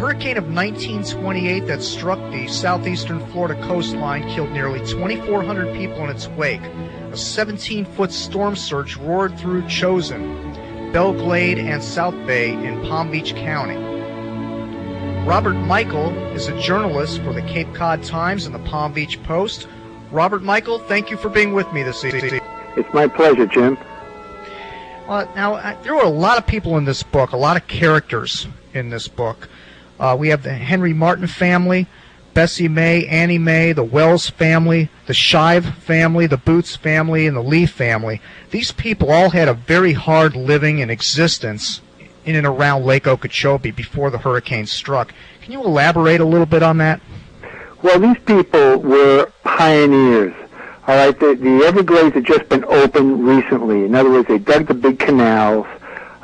hurricane of 1928 that struck the southeastern Florida coastline killed nearly 2,400 people in its wake. A 17-foot storm surge roared through Chosin, Belle Glade, and South Bay in Palm Beach County. Robert Mykle is a journalist for the Cape Cod Times and the Palm Beach Post. Robert Mykle, thank you for being with me this evening. It's my pleasure, Jim. Now, there were a lot of people in this book, a lot of characters in this book. We have the Henry Martin family, Bessie May, Annie Mae, the Wells family, the Shive family, the Boots family, and the Lee family. These people all had a very hard living and existence in and around Lake Okeechobee before the hurricane struck. Can you elaborate a little bit on that? Well, these people were pioneers. All right, the Everglades had just been opened recently. In other words, they dug the big canals.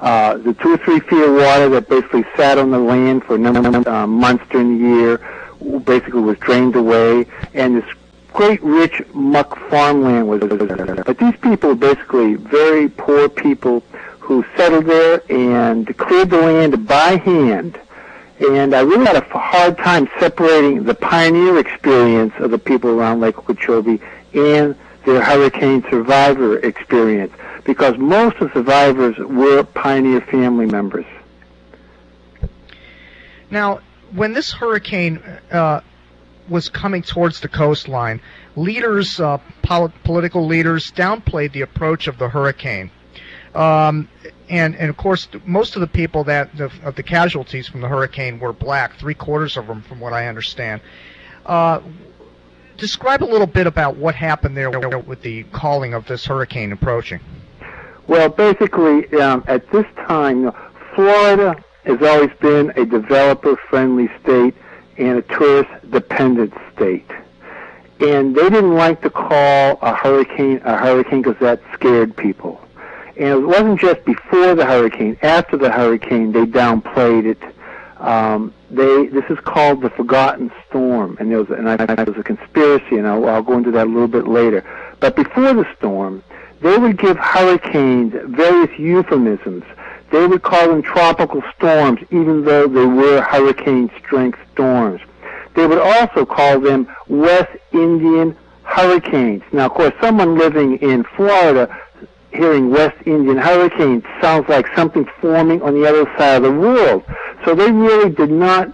The 2 or 3 feet of water that basically sat on the land for a number of months during the year basically was drained away, and this great rich muck farmland was there. But these people were basically very poor people who settled there and cleared the land by hand. And I really had a hard time separating the pioneer experience of the people around Lake Okeechobee and their hurricane survivor experience, because most of the survivors were pioneer family members. Now, when this hurricane was coming towards the coastline, leaders, political leaders, downplayed the approach of the hurricane. And of course, most of the people of the casualties from the hurricane were black, 3/4 of them, from what I understand. Describe a little bit about what happened there with the calling of this hurricane approaching. Well, basically, at this time, Florida has always been a developer-friendly state and a tourist-dependent state. And they didn't like to call a hurricane because that scared people. And it wasn't just before the hurricane. After the hurricane, they downplayed it. This is called the Forgotten Storm, and there was a conspiracy, and I'll go into that a little bit later. But before the storm, they would give hurricanes various euphemisms. They would call them tropical storms, even though they were hurricane-strength storms. They would also call them West Indian hurricanes. Now, of course, someone living in Florida hearing West Indian hurricane sounds like something forming on the other side of the world. So they really did not,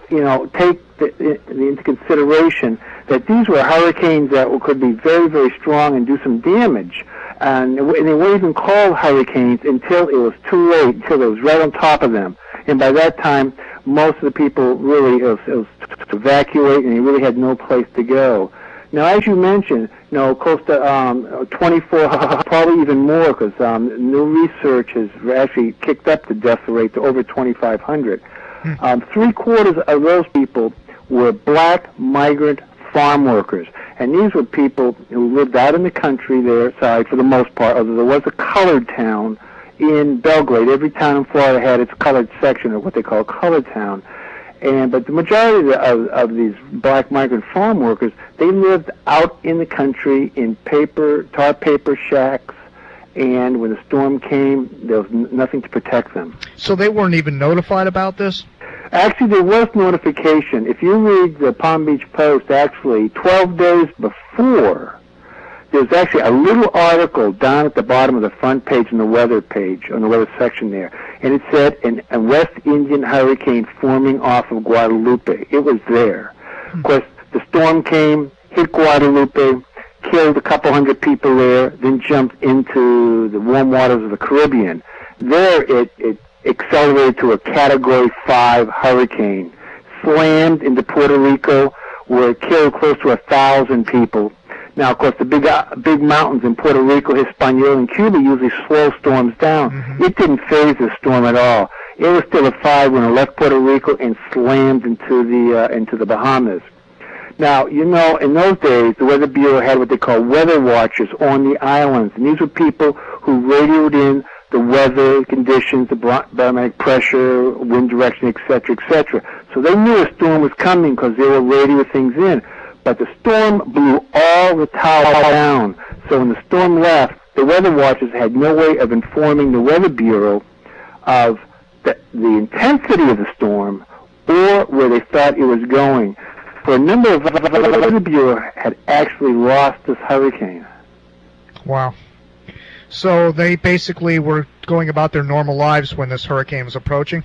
take into consideration that these were hurricanes that could be very, very strong and do some damage. And they weren't even called hurricanes until it was too late, until it was right on top of them. And by that time, most of the people really it was to evacuate, and they really had no place to go. Now, as you mentioned, close to 24, probably even more, because new research has actually kicked up the death rate to over 2,500. 3/4 of those people were black migrant farm workers, and these were people who lived out in the country their side for the most part, although there was a colored town in Belle Glade. Every town in Florida had its colored section, or what they call a colored town. But the majority of these black migrant farm workers, they lived out in the country in tar paper shacks, and when the storm came, there was nothing to protect them. So they weren't even notified about this? Actually, there was notification. If you read the Palm Beach Post, actually, 12 days before, there's actually a little article down at the bottom of the front page on the weather section there. And it said, a West Indian hurricane forming off of Guadalupe. It was there. Of course, the storm came, hit Guadalupe, killed a couple hundred people there, then jumped into the warm waters of the Caribbean. There, it accelerated to a Category 5 hurricane, slammed into Puerto Rico, where it killed close to 1,000 people. Now, of course, the big mountains in Puerto Rico, Hispaniola, and Cuba usually slow storms down. Mm-hmm. It didn't phase the storm at all. It was still a 5 when it left Puerto Rico and slammed into the Bahamas. Now, in those days, the Weather Bureau had what they call weather watchers on the islands, and these were people who radioed in the weather conditions, the barometric pressure, wind direction, etc., etc. So they knew a storm was coming because they were radioing things in. But the storm blew all the tower down. So when the storm left, the weather watchers had no way of informing the Weather Bureau of the intensity of the storm or where they thought it was going. For a number of the Bureau had actually lost this hurricane. Wow. So they basically were going about their normal lives when this hurricane was approaching?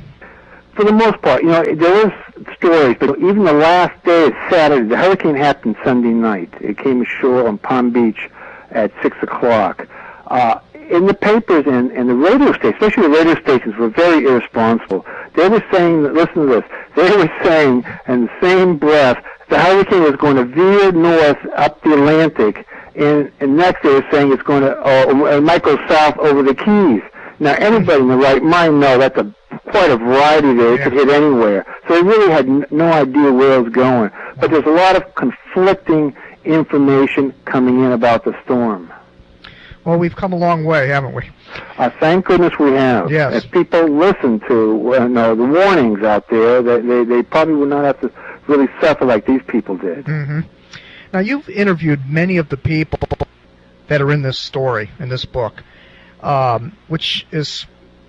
For the most part, you know, there was stories, but even the last day, Saturday, the hurricane happened Sunday night. It came ashore on Palm Beach at 6 o'clock. In the papers and the radio stations, especially the radio stations, were very irresponsible. They were saying, listen to this, they were saying in the same breath, the hurricane was going to veer north up the Atlantic, and next they were saying it's going to, it might go south over the Keys. Now, anybody in the right mind knows that's quite a variety there. It could hit anywhere. So they really had no idea where it was going. But there's a lot of conflicting information coming in about the storm. Well, we've come a long way, haven't we? Thank goodness we have. Yes. If people listen to the warnings out there, they probably would not have to really suffer like these people did. Mm-hmm. Now, you've interviewed many of the people that are in this story, in this book, which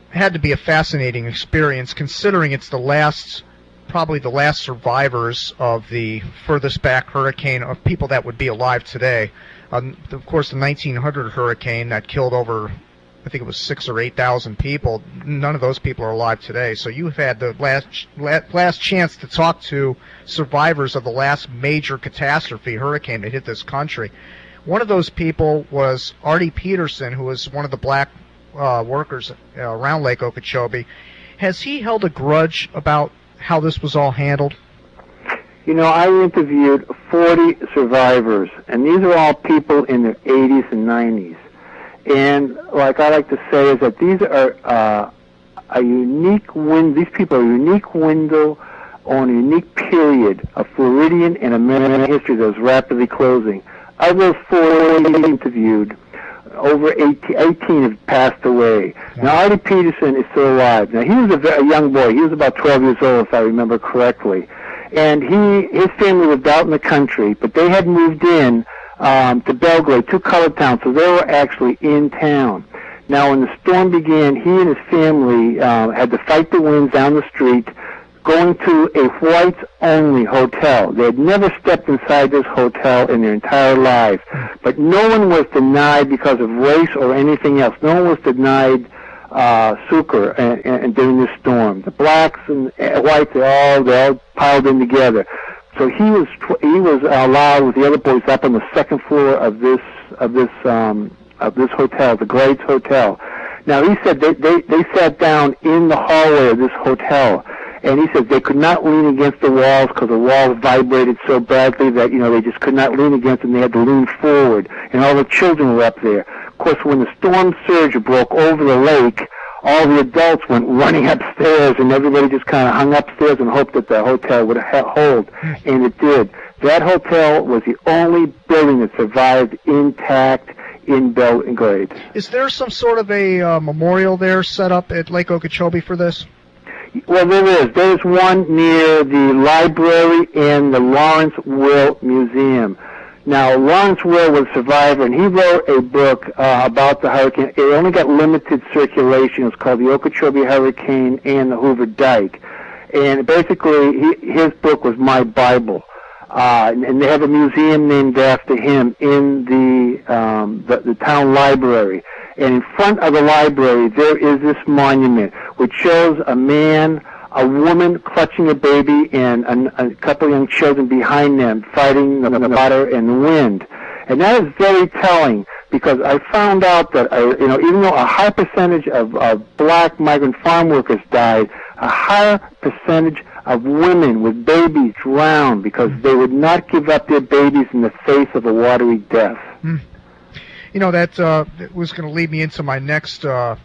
had to be a fascinating experience, considering it's probably the last survivors of the furthest back hurricane of people that would be alive today. Of course, the 1900 hurricane that killed over, I think it was 6,000 or 8,000 people. None of those people are alive today. So you've had the last chance to talk to survivors of the last major catastrophe hurricane that hit this country. One of those people was Artie Peterson, who was one of the black workers around Lake Okeechobee. Has he held a grudge about how this was all handled? You know, I interviewed 40 survivors, and these are all people in their 80s and 90s. And like I like to say is that these are these people are a unique window on a unique period of Floridian and American history that was rapidly closing. Of those 40 interviewed, over 18 have passed away. Now, Artie Peterson is still alive. Now, he was a young boy. He was about 12 years old, if I remember correctly. And his family lived out in the country, but they had moved in to Belgrade, two colored towns, so they were actually in town. Now, when the storm began, he and his family had to fight the winds down the street, going to a whites-only hotel. They had never stepped inside this hotel in their entire lives. But no one was denied because of race or anything else. No one was denied succor and during this storm. The blacks and whites, they all piled in together. So he was allowed with the other boys up on the second floor of this hotel, the Glades Hotel. Now, he said they sat down in the hallway of this hotel. And he said they could not lean against the walls because the walls vibrated so badly that, they just could not lean against them. They had to lean forward. And all the children were up there. Of course, when the storm surge broke over the lake, all the adults went running upstairs, and everybody just kind of hung upstairs and hoped that the hotel would hold. And it did. That hotel was the only building that survived intact in Belgrade. Is there some sort of a memorial there set up at Lake Okeechobee for this? Well, there is. There's one near the library and the Lawrence Will Museum. Now, Lawrence Will was a survivor, and he wrote a book about the hurricane. It only got limited circulation. It was called The Okeechobee Hurricane and the Hoover Dike. And basically, his book was my Bible. And they have a museum named after him in the town library. And in front of the library, there is this monument which shows a man, a woman clutching a baby, and a couple of young children behind them fighting the water and the wind. And that is very telling because I found out that, even though a high percentage of black migrant farm workers died, a higher percentage of women with babies drowned because they would not give up their babies in the face of a watery death. That was going to lead me into my next a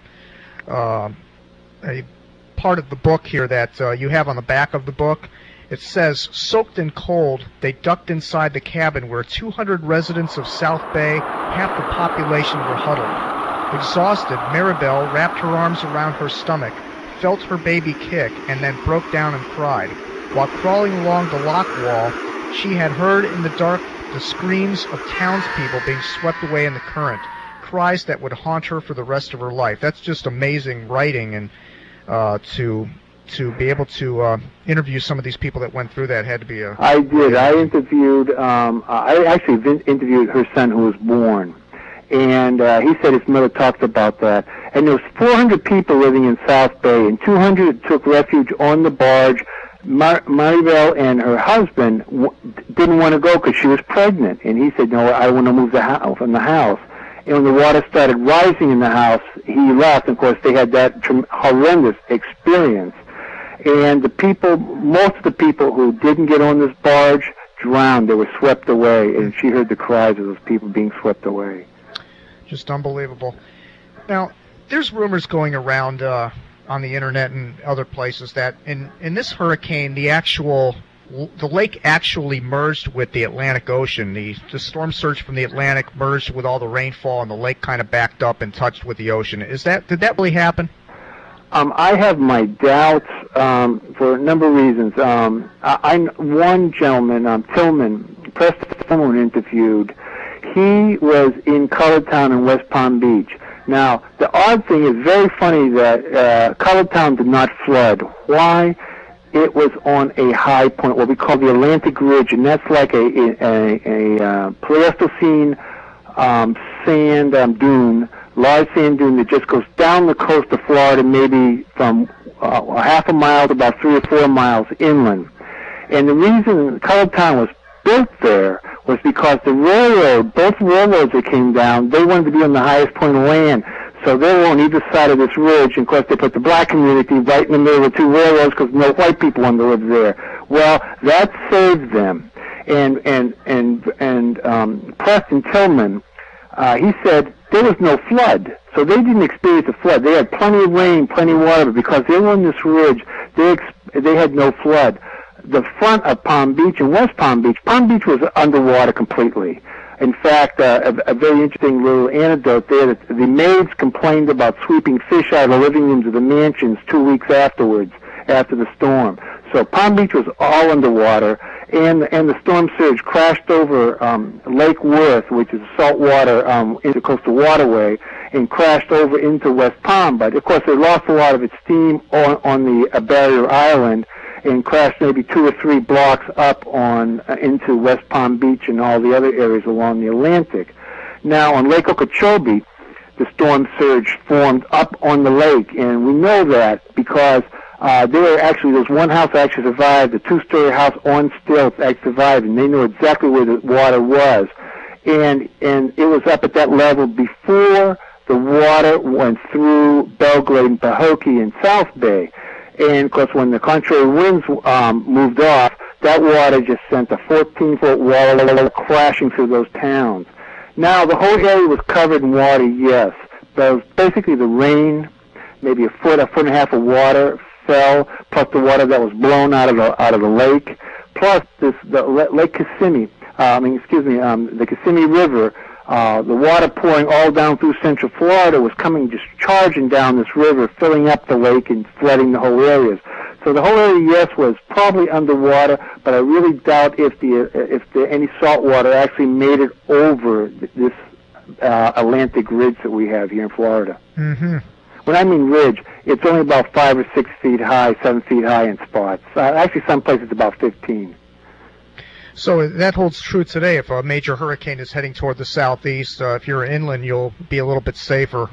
part of the book here that you have on the back of the book. It says, soaked and cold, they ducked inside the cabin where 200 residents of South Bay, half the population, were huddled. Exhausted, Maribel wrapped her arms around her stomach, felt her baby kick, and then broke down and cried. While crawling along the lock wall, she had heard in the dark the screams of townspeople being swept away in the current, cries that would haunt her for the rest of her life. That's just amazing writing, and to to be able to interview some of these people that went through that had to be a... I did. I interviewed, I actually interviewed her son who was born. And he said his mother talked about that. And there was 400 people living in South Bay, and 200 took refuge on the barge. Maribel and her husband didn't want to go because she was pregnant. And he said, no, I want to move from the house. And when the water started rising in the house, he left. And of course, they had that horrendous experience. And the people, most of the people who didn't get on this barge drowned. They were swept away. And she heard the cries of those people being swept away. Just unbelievable. Now, there's rumors going around on the internet and other places that in this hurricane, the lake actually merged with the Atlantic Ocean. The storm surge from the Atlantic merged with all the rainfall, and the lake kind of backed up and touched with the ocean. Did that really happen? I have my doubts for a number of reasons. One gentleman, Tillman, Preston Tillman, interviewed. He was in Colortown in West Palm Beach. Now, the odd thing is very funny that Colortown did not flood. Why? It was on a high point, what we call the Atlantic Ridge, and that's like a Pleistocene sand dune, large sand dune that just goes down the coast of Florida, maybe from half a mile to about 3 or 4 miles inland. And the reason Colortown was built there was because the railroad, both railroads that came down, they wanted to be on the highest point of land. So they were on either side of this ridge, and of course they put the black community right in the middle of the two railroads because no white people wanted to live there. Well, that saved them. And Preston Tillman, he said there was no flood, so they didn't experience a flood. They had plenty of rain, plenty of water, but because they were on this ridge, they had no flood. The front of Palm Beach and West Palm Beach was underwater completely. In fact, a very interesting little anecdote there, that the maids complained about sweeping fish out of the living rooms of the mansions 2 weeks afterwards, after the storm. So Palm Beach was all underwater, and the storm surge crashed over Lake Worth, which is a saltwater intercoastal waterway, and crashed over into West Palm. But of course, it lost a lot of its steam on the barrier island, and crashed maybe 2 or 3 blocks up into West Palm Beach and all the other areas along the Atlantic. Now, on Lake Okeechobee, the storm surge formed up on the lake, and we know that because there's one house actually survived, a 2-story house on stilts actually survived, and they know exactly where the water was. And it was up at that level before the water went through Belgrade and Pahokee and South Bay. And, of course, when the contrary winds moved off, that water just sent a 14-foot wall crashing through those towns. Now, the whole area was covered in water, yes. But basically the rain, maybe a foot and a half of water fell, plus the water that was blown out of the lake, plus Lake Kissimmee, the Kissimmee River. The water pouring all down through central Florida was coming, just charging down this river, filling up the lake and flooding the whole areas. So the whole area, yes, was probably underwater, but I really doubt if any salt water actually made it over this Atlantic ridge that we have here in Florida. Mm-hmm. When I mean ridge, it's only about 5 or 6 feet high, 7 feet high in spots. Actually, some places about 15. So that holds true today. If a major hurricane is heading toward the southeast, if you're inland, you'll be a little bit safer.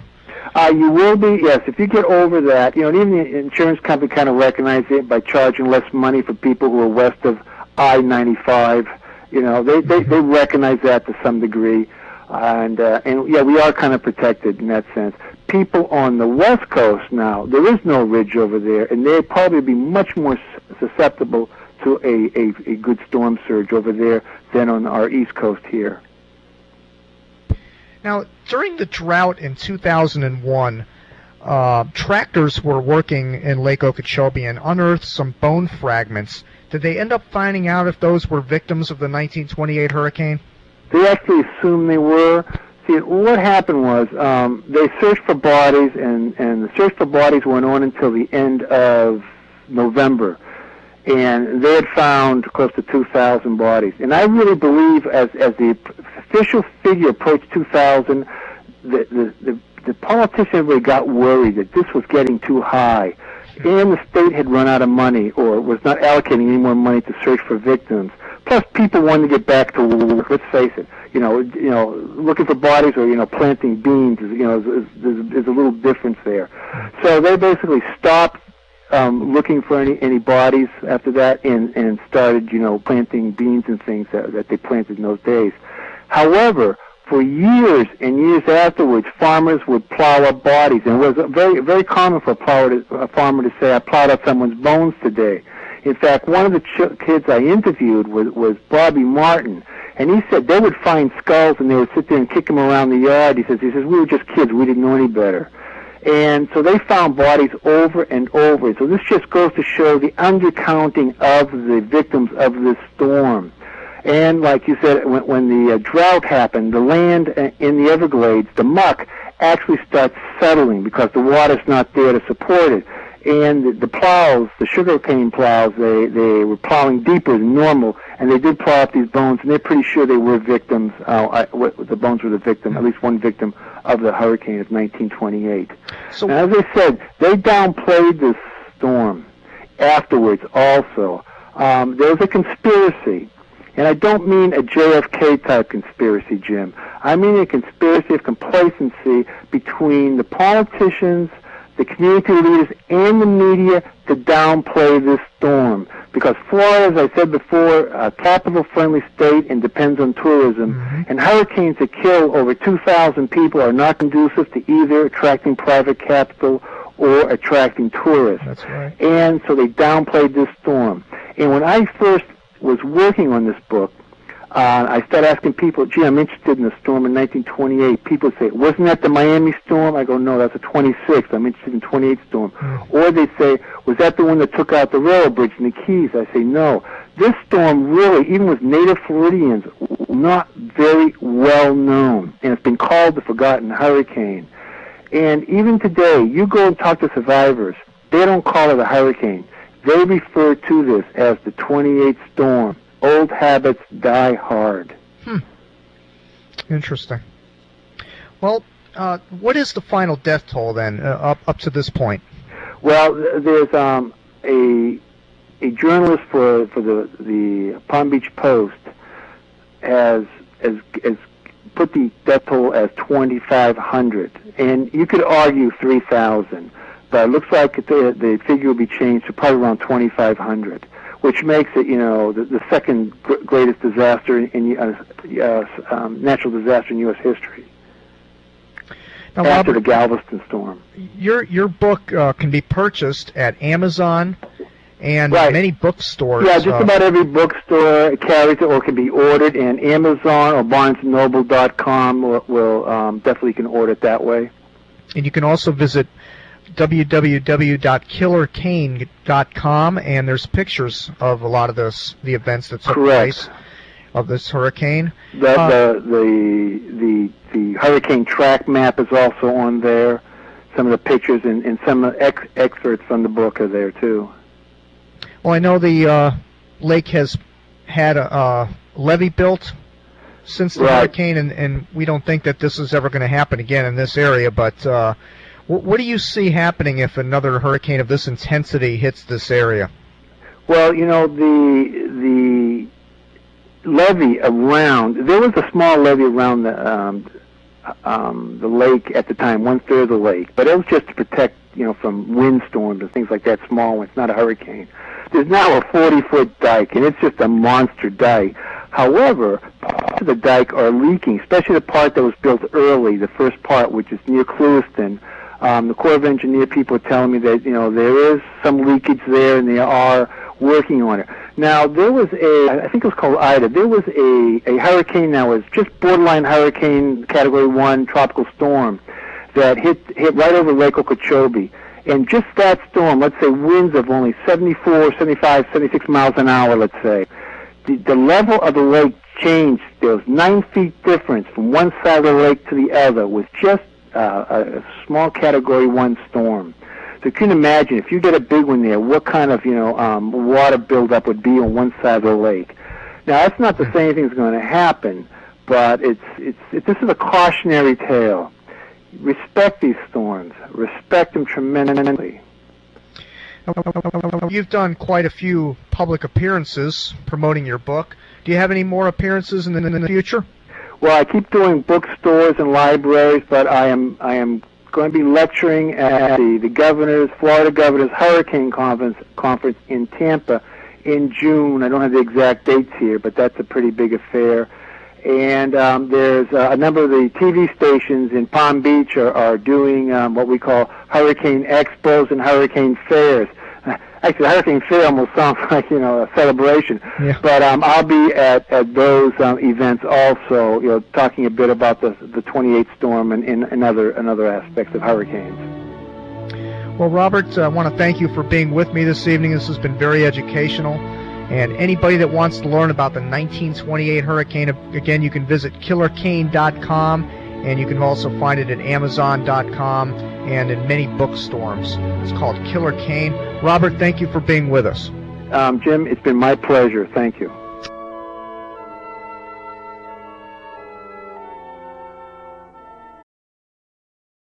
You will be, yes. If you get over that, and even the insurance company kind of recognizes it by charging less money for people who are west of I-95. They recognize that to some degree. And yeah, we are kind of protected in that sense. People on the west coast now, there is no ridge over there, and they'd probably be much more susceptible to a good storm surge over there than on our east coast here. Now, during the drought in 2001, tractors were working in Lake Okeechobee and unearthed some bone fragments. Did they end up finding out if those were victims of the 1928 hurricane? They actually assumed they were. See, what happened was they searched for bodies, and the search for bodies went on until the end of November. And they had found close to 2,000 bodies. And I really believe as the official figure approached 2,000, the politicians really got worried that this was getting too high. and the state had run out of money or was not allocating any more money to search for victims. Plus, people wanted to get back to work. Let's face it. Looking for bodies or planting beans is there's a little difference there. So they basically stopped looking for any bodies after that and started planting beans and things that they planted in those days. However, for years and years afterwards, farmers would plow up bodies, and it was very, very common for a farmer to say, "I plowed up someone's bones today." In fact, one of the kids I interviewed was Bobby Martin, and he said they would find skulls and they would sit there and kick them around the yard. He says, "We were just kids. We didn't know any better." And so they found bodies over and over. So this just goes to show the undercounting of the victims of this storm. And like you said, when the drought happened, the land in the Everglades, the muck, actually starts settling because the water's not there to support it. And the plows, the sugarcane plows, they were plowing deeper than normal, and they did plow up these bones, and they're pretty sure they were victims. The bones were the victim, at least one victim of the hurricane of 1928. So, now, as I said, they downplayed this storm afterwards also. There was a conspiracy. And I don't mean a JFK-type conspiracy, Jim. I mean a conspiracy of complacency between the politicians, the community leaders, and the media to downplay this storm. Because Florida, as I said before, a capital-friendly state and depends on tourism. Mm-hmm. And hurricanes that kill over 2,000 people are not conducive to either attracting private capital or attracting tourists. That's right. And so they downplayed this storm. And when I first was working on this book, I started asking people, "Gee, I'm interested in the storm in 1928. People say, "Wasn't that the Miami storm?" I go, "No, that's the 26th. I'm interested in the 28th storm." Or they say, "Was that the one that took out the railroad bridge in the Keys?" I say, "No. This storm really, even with native Floridians, not very well known. And it's been called the Forgotten Hurricane." And even today, you go and talk to survivors, they don't call it a hurricane. They refer to this as the 28th storm. Old habits die hard. Interesting. Well, what is the final death toll then, up to this point? Well, there's a journalist for the Palm Beach Post has put the death toll as 2,500, and you could argue 3,000. But it looks like the figure will be changed to probably around 2,500, which makes it, the second greatest disaster in natural disaster in U.S. history. Now, after Robert, the Galveston storm. Your book can be purchased at Amazon and many bookstores. Yeah, just about every bookstore carries it or can be ordered, and Amazon or BarnesandNoble.com will definitely can order it that way. And you can also visit www.killercane.com, and there's pictures of a lot of the events that took place of this hurricane. The hurricane track map is also on there. Some of the pictures and some excerpts from the book are there too. Well, I know the lake has had a levee built since the hurricane, and we don't think that this is ever going to happen again in this area, but what do you see happening if another hurricane of this intensity hits this area? Well, the levee around, there was a small levee around the lake at the time, 1/3 of the lake, but it was just to protect, from windstorms and things like that, small ones, not a hurricane. There's now a 40-foot dike, and it's just a monster dike. However, parts of the dike are leaking, especially the part that was built early, the first part, which is near Clewiston. The Corps of Engineer people are telling me that, there is some leakage there, and they are working on it. Now, there was I think it was called Ida. There was a hurricane that was just borderline hurricane, Category 1 tropical storm that hit right over Lake Okeechobee. And just that storm, let's say winds of only 74, 75, 76 miles an hour, let's say, the level of the lake changed. There was 9 feet difference from one side of the lake to the other with just a small Category 1 storm. So you can imagine, if you get a big one there, what kind of, water buildup would be on one side of the lake. Now, that's not to say anything's going to happen, but this is a cautionary tale. Respect these storms. Respect them tremendously. You've done quite a few public appearances promoting your book. Do you have any more appearances in the future? Well, I keep doing bookstores and libraries, but I am going to be lecturing at the Florida Governor's Hurricane Conference in Tampa in June. I don't have the exact dates here, but that's a pretty big affair. And there's a number of the TV stations in Palm Beach are doing what we call hurricane expos and hurricane fairs. Actually, the hurricane fair almost sounds like, a celebration. Yeah. But I'll be at those events also, talking a bit about the 28 storm and other aspects of hurricanes. Well, Robert, I want to thank you for being with me this evening. This has been very educational. And anybody that wants to learn about the 1928 hurricane, again, you can visit killerkane.com, and you can also find it at amazon.com and in many bookstores. It's called Killer Kane. Robert, thank you for being with us. Jim, it's been my pleasure. Thank you.